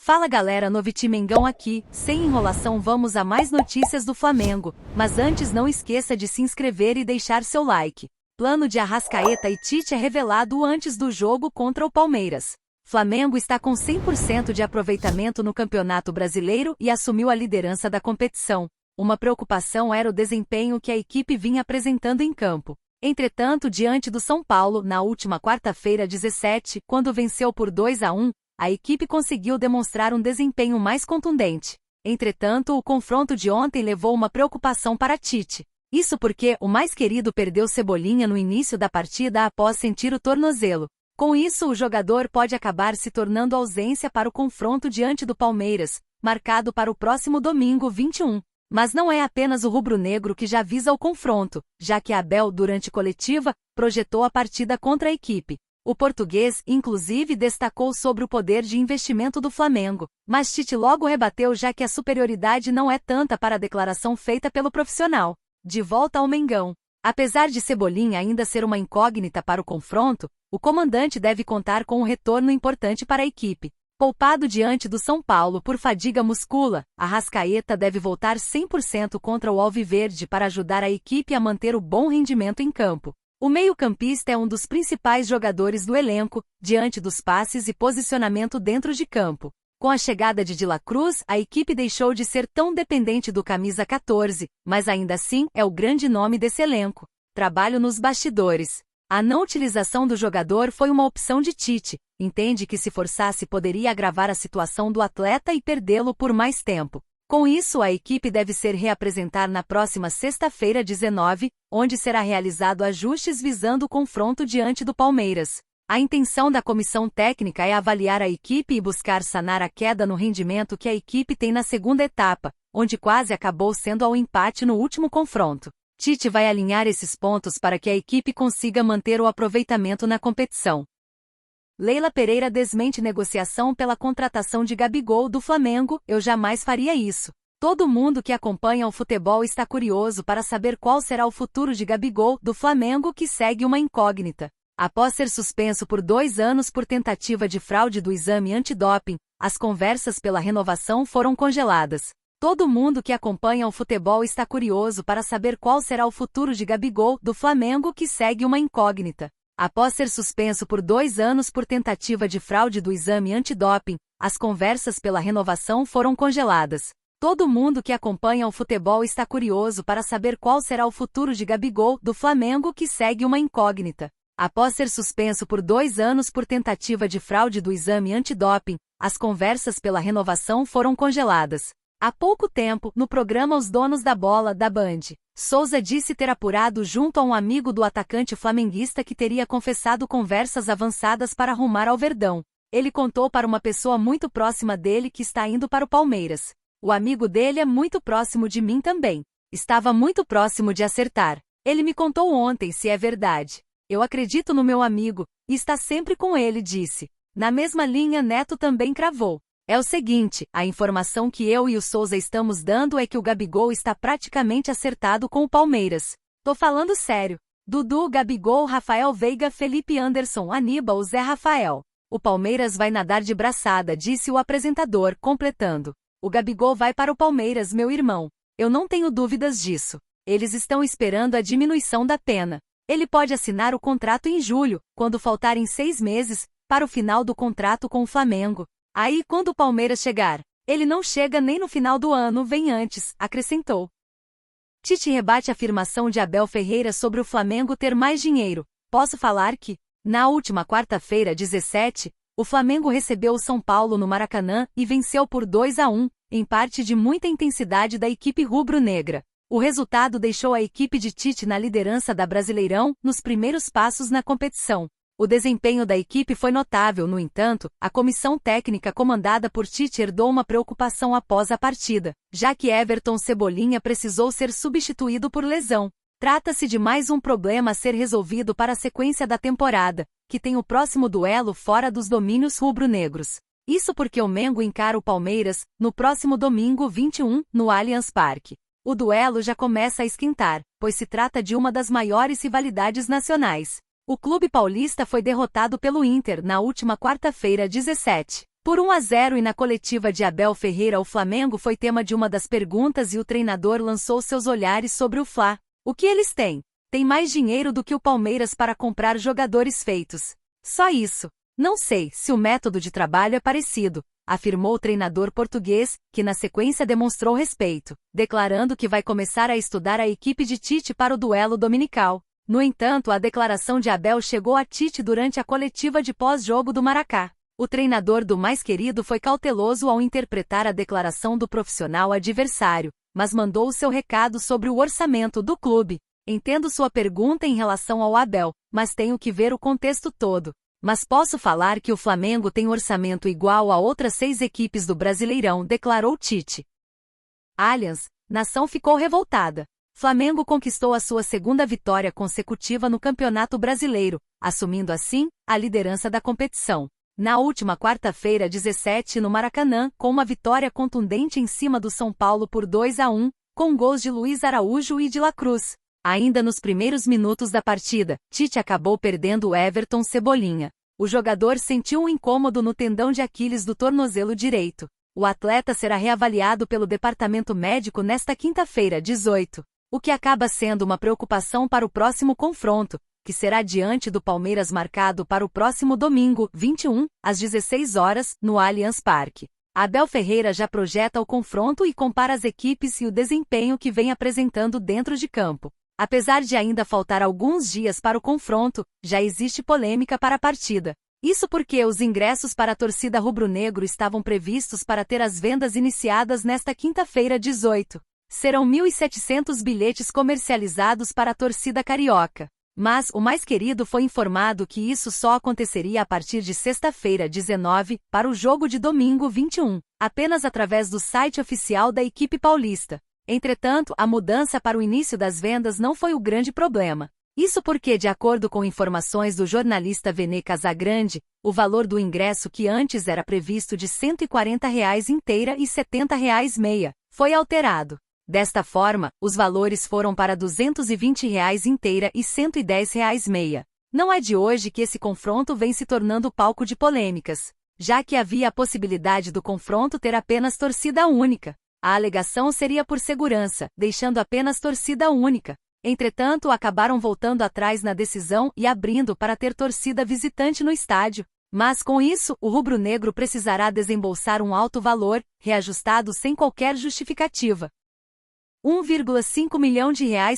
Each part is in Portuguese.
Fala galera, Noviti Mengão aqui, sem enrolação vamos a mais notícias do Flamengo, mas antes não esqueça de se inscrever e deixar seu like. Plano de Arrascaeta e Tite é revelado antes do jogo contra o Palmeiras. Flamengo está com 100% de aproveitamento no Campeonato Brasileiro e assumiu a liderança da competição. Uma preocupação era o desempenho que a equipe vinha apresentando em campo. Entretanto, diante do São Paulo, na última quarta-feira 17, quando venceu por 2-1, a equipe conseguiu demonstrar um desempenho mais contundente. Entretanto, o confronto de ontem levou uma preocupação para Tite. Isso porque o mais querido perdeu Cebolinha no início da partida após sentir o tornozelo. Com isso, o jogador pode acabar se tornando ausência para o confronto diante do Palmeiras, marcado para o próximo domingo 21. Mas não é apenas o rubro-negro que já visa o confronto, já que Abel, durante coletiva, projetou a partida contra a equipe. O português, inclusive, destacou sobre o poder de investimento do Flamengo, mas Tite logo rebateu já que a superioridade não é tanta para a declaração feita pelo profissional. De volta ao Mengão. Apesar de Cebolinha ainda ser uma incógnita para o confronto, o comandante deve contar com um retorno importante para a equipe. Poupado diante do São Paulo por fadiga muscular, Arrascaeta deve voltar 100% contra o Alviverde para ajudar a equipe a manter o bom rendimento em campo. O meio-campista é um dos principais jogadores do elenco, diante dos passes e posicionamento dentro de campo. Com a chegada de La Cruz, a equipe deixou de ser tão dependente do camisa 14, mas ainda assim é o grande nome desse elenco. Trabalho nos bastidores. A não utilização do jogador foi uma opção de Tite. Entende que se forçasse poderia agravar a situação do atleta e perdê-lo por mais tempo. Com isso, a equipe deve ser reapresentar na próxima sexta-feira 19, onde será realizado ajustes visando o confronto diante do Palmeiras. A intenção da comissão técnica é avaliar a equipe e buscar sanar a queda no rendimento que a equipe tem na segunda etapa, onde quase acabou sendo ao empate no último confronto. Tite vai alinhar esses pontos para que a equipe consiga manter o aproveitamento na competição. Leila Pereira desmente negociação pela contratação de Gabigol do Flamengo. Eu jamais faria isso. Todo mundo que acompanha o futebol está curioso para saber qual será o futuro de Gabigol do Flamengo, que segue uma incógnita. Após ser suspenso por 2 anos por tentativa de fraude do exame antidoping, as conversas pela renovação foram congeladas. Todo mundo que acompanha o futebol está curioso para saber qual será o futuro de Gabigol do Flamengo, que segue uma incógnita. Após ser suspenso por 2 anos por tentativa de fraude do exame antidoping, as conversas pela renovação foram congeladas. Todo mundo que acompanha o futebol está curioso para saber qual será o futuro de Gabigol do Flamengo, que segue uma incógnita. Após ser suspenso por 2 anos por tentativa de fraude do exame antidoping, as conversas pela renovação foram congeladas. Há pouco tempo, no programa Os Donos da Bola, da Band, Souza disse ter apurado junto a um amigo do atacante flamenguista que teria confessado conversas avançadas para rumar ao Verdão. Ele contou para uma pessoa muito próxima dele que está indo para o Palmeiras. O amigo dele é muito próximo de mim também. Estava muito próximo de acertar. Ele me contou ontem se é verdade. Eu acredito no meu amigo, e está sempre com ele, disse. Na mesma linha, Neto também cravou. É o seguinte, a informação que eu e o Souza estamos dando é que o Gabigol está praticamente acertado com o Palmeiras. Tô falando sério. Dudu, Gabigol, Rafael Veiga, Felipe Anderson, Aníbal, Zé Rafael. O Palmeiras vai nadar de braçada, disse o apresentador, completando. O Gabigol vai para o Palmeiras, meu irmão. Eu não tenho dúvidas disso. Eles estão esperando a diminuição da pena. Ele pode assinar o contrato em julho, quando faltarem 6 meses, para o final do contrato com o Flamengo. Aí, quando o Palmeiras chegar, ele não chega nem no final do ano, vem antes, acrescentou. Tite rebate a afirmação de Abel Ferreira sobre o Flamengo ter mais dinheiro. Posso falar que, na última quarta-feira 17, o Flamengo recebeu o São Paulo no Maracanã e venceu por 2-1, em parte de muita intensidade da equipe rubro-negra. O resultado deixou a equipe de Tite na liderança da Brasileirão, nos primeiros passos na competição. O desempenho da equipe foi notável, no entanto, a comissão técnica comandada por Tite herdou uma preocupação após a partida, já que Everton Cebolinha precisou ser substituído por lesão. Trata-se de mais um problema a ser resolvido para a sequência da temporada, que tem o próximo duelo fora dos domínios rubro-negros. Isso porque o Mengo encara o Palmeiras, no próximo domingo 21, no Allianz Parque. O duelo já começa a esquentar, pois se trata de uma das maiores rivalidades nacionais. O clube paulista foi derrotado pelo Inter na última quarta-feira 17. Por 1-0 e na coletiva de Abel Ferreira o Flamengo foi tema de uma das perguntas e o treinador lançou seus olhares sobre o Fla. O que eles têm? Tem mais dinheiro do que o Palmeiras para comprar jogadores feitos. Só isso. Não sei se o método de trabalho é parecido, afirmou o treinador português, que na sequência demonstrou respeito, declarando que vai começar a estudar a equipe de Tite para o duelo dominical. No entanto, a declaração de Abel chegou a Tite durante a coletiva de pós-jogo do Maracá. O treinador do mais querido foi cauteloso ao interpretar a declaração do profissional adversário, mas mandou o seu recado sobre o orçamento do clube. Entendo sua pergunta em relação ao Abel, mas tenho que ver o contexto todo. Mas posso falar que o Flamengo tem orçamento igual a outras 6 equipes do Brasileirão, declarou Tite. Allianz, nação ficou revoltada. Flamengo conquistou a sua segunda vitória consecutiva no Campeonato Brasileiro, assumindo assim a liderança da competição. Na última quarta-feira 17 no Maracanã, com uma vitória contundente em cima do São Paulo por 2-1, com gols de Luiz Araújo e de La Cruz. Ainda nos primeiros minutos da partida, Tite acabou perdendo o Everton Cebolinha. O jogador sentiu um incômodo no tendão de Aquiles do tornozelo direito. O atleta será reavaliado pelo departamento médico nesta quinta-feira, 18, o que acaba sendo uma preocupação para o próximo confronto, que será diante do Palmeiras marcado para o próximo domingo, 21, às 16 horas, no Allianz Parque. Abel Ferreira já projeta o confronto e compara as equipes e o desempenho que vem apresentando dentro de campo. Apesar de ainda faltar alguns dias para o confronto, já existe polêmica para a partida. Isso porque os ingressos para a torcida rubro-negro estavam previstos para ter as vendas iniciadas nesta quinta-feira, 18. Serão 1.700 bilhetes comercializados para a torcida carioca. Mas o mais querido foi informado que isso só aconteceria a partir de sexta-feira, 19, para o jogo de domingo, 21, apenas através do site oficial da equipe paulista. Entretanto, a mudança para o início das vendas não foi o grande problema. Isso porque, de acordo com informações do jornalista Vene Casagrande, o valor do ingresso que antes era previsto de R$ 140 inteira e R$ 70 meia, foi alterado. Desta forma, os valores foram para R$ 220 inteira e R$ 110 meia. Não é de hoje que esse confronto vem se tornando palco de polêmicas, já que havia a possibilidade do confronto ter apenas torcida única. A alegação seria por segurança, deixando apenas torcida única. Entretanto, acabaram voltando atrás na decisão e abrindo para ter torcida visitante no estádio. Mas com isso, o rubro-negro precisará desembolsar um alto valor, reajustado sem qualquer justificativa. R$ 1,5 milhão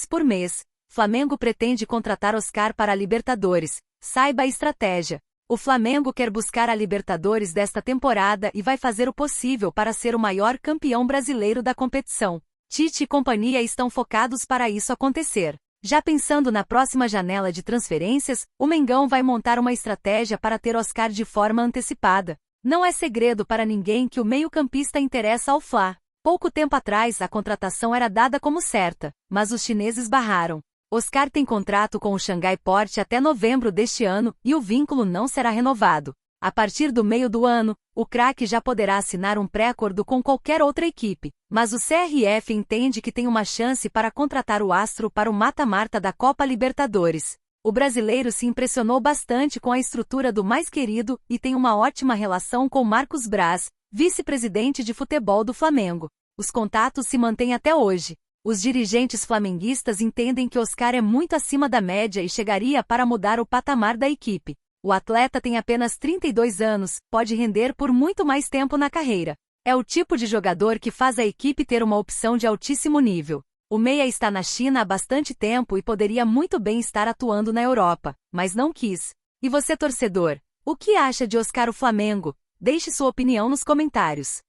por mês. Flamengo pretende contratar Oscar para a Libertadores. Saiba a estratégia. O Flamengo quer buscar a Libertadores desta temporada e vai fazer o possível para ser o maior campeão brasileiro da competição. Tite e companhia estão focados para isso acontecer. Já pensando na próxima janela de transferências, o Mengão vai montar uma estratégia para ter Oscar de forma antecipada. Não é segredo para ninguém que o meio-campista interessa ao Fla. Pouco tempo atrás a contratação era dada como certa, mas os chineses barraram. Oscar tem contrato com o Xangai Port até novembro deste ano e o vínculo não será renovado. A partir do meio do ano, o craque já poderá assinar um pré-acordo com qualquer outra equipe, mas o CRF entende que tem uma chance para contratar o astro para o mata-mata da Copa Libertadores. O brasileiro se impressionou bastante com a estrutura do mais querido e tem uma ótima relação com Marcos Braz, vice-presidente de futebol do Flamengo. Os contatos se mantêm até hoje. Os dirigentes flamenguistas entendem que Oscar é muito acima da média e chegaria para mudar o patamar da equipe. O atleta tem apenas 32 anos, pode render por muito mais tempo na carreira. É o tipo de jogador que faz a equipe ter uma opção de altíssimo nível. O meia está na China há bastante tempo e poderia muito bem estar atuando na Europa, mas não quis. E você, torcedor, o que acha de Oscar o Flamengo? Deixe sua opinião nos comentários.